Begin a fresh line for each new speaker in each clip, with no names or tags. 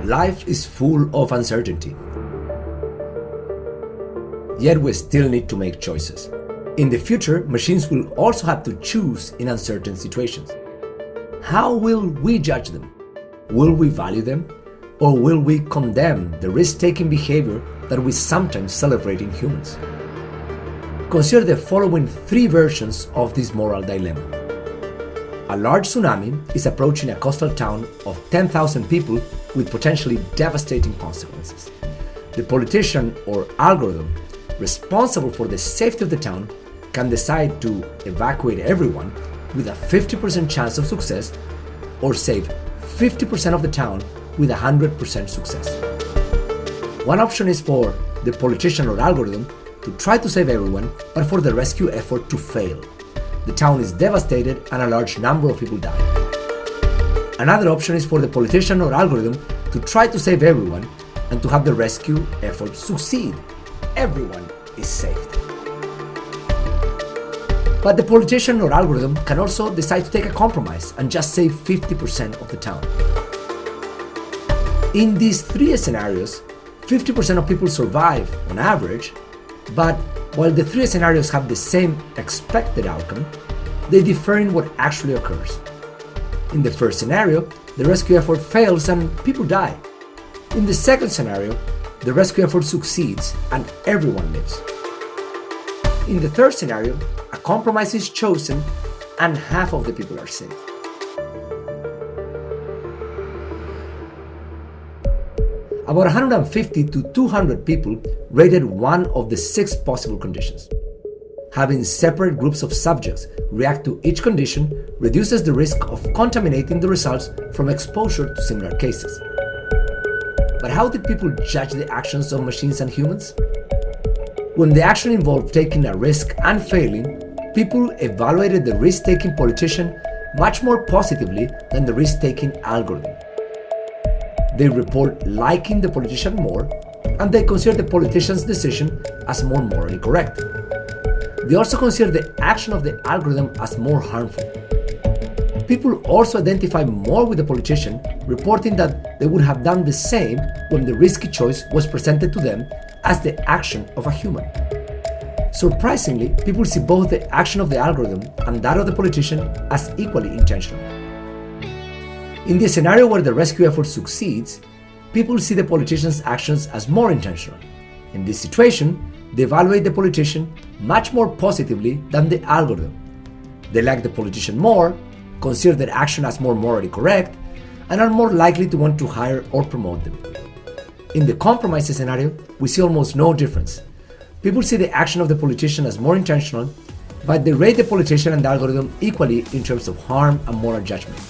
Life is full of uncertainty. Yet we still need to make choices. In the future, machines will also have to choose in uncertain situations. How will we judge them? Will we value them? Or will we condemn the risk-taking behavior that we sometimes celebrate in humans? Consider the following three versions of this moral dilemma. A large tsunami is approaching a coastal town of 10,000 people with potentially devastating consequences. The politician or algorithm responsible for the safety of the town can decide to evacuate everyone with a 50% chance of success or save 50% of the town with 100% success. One option is for the politician or algorithm to try to save everyone, but for the rescue effort to fail. The town is devastated and a large number of people die. Another option is for the politician or algorithm to try to save everyone and to have the rescue effort succeed. Everyone is saved. But the politician or algorithm can also decide to take a compromise and just save 50% of the town. In these three scenarios, 50% of people survive on average, but while the three scenarios have the same expected outcome, they differ in what actually occurs. In the first scenario, the rescue effort fails and people die. In the second scenario, the rescue effort succeeds and everyone lives. In the third scenario, a compromise is chosen and half of the people are saved. About 150 to 200 people rated one of the 6 possible conditions. Having separate groups of subjects react to each condition reduces the risk of contaminating the results from exposure to similar cases. But how did people judge the actions of machines and humans? When the action involved taking a risk and failing, people evaluated the risk-taking politician much more positively than the risk-taking algorithm. They report liking the politician more, and they consider the politician's decision as more morally correct. They also consider the action of the algorithm as more harmful. People also identify more with the politician, reporting that they would have done the same when the risky choice was presented to them as the action of a human. Surprisingly, people see both the action of the algorithm and that of the politician as equally intentional. In the scenario where the rescue effort succeeds, people see the politician's actions as more intentional. In this situation, they evaluate the politician much more positively than the algorithm. They like the politician more, consider their action as more morally correct, and are more likely to want to hire or promote them. In the compromise scenario, we see almost no difference. People see the action of the politician as more intentional, but they rate the politician and the algorithm equally in terms of harm and moral judgment.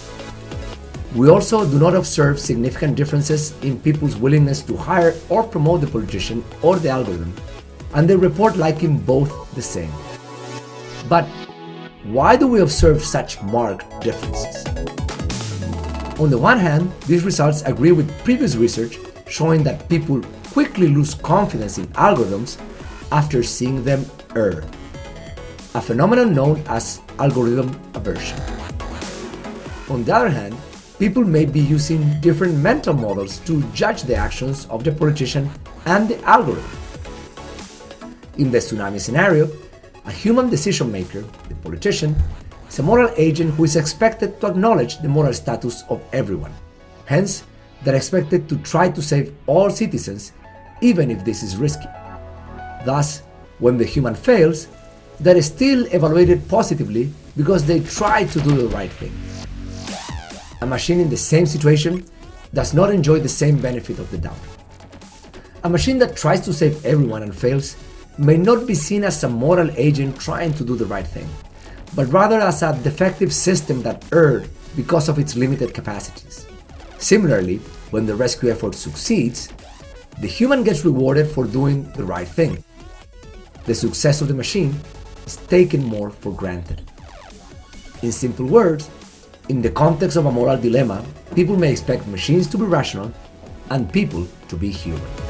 We also do not observe significant differences in people's willingness to hire or promote the politician or the algorithm, and they report liking both the same. But why do we observe such marked differences? On the one hand, these results agree with previous research showing that people quickly lose confidence in algorithms after seeing them err, a phenomenon known as algorithm aversion. On the other hand, people may be using different mental models to judge the actions of the politician and the algorithm. In the tsunami scenario, a human decision maker, the politician, is a moral agent who is expected to acknowledge the moral status of everyone. Hence, they're expected to try to save all citizens, even if this is risky. Thus, when the human fails, they're still evaluated positively because they tried to do the right thing. A machine in the same situation does not enjoy the same benefit of the doubt. A machine that tries to save everyone and fails may not be seen as a moral agent trying to do the right thing, but rather as a defective system that erred because of its limited capacities. Similarly, when the rescue effort succeeds, the human gets rewarded for doing the right thing. The success of the machine is taken more for granted. In simple words, in the context of a moral dilemma, people may expect machines to be rational and people to be human.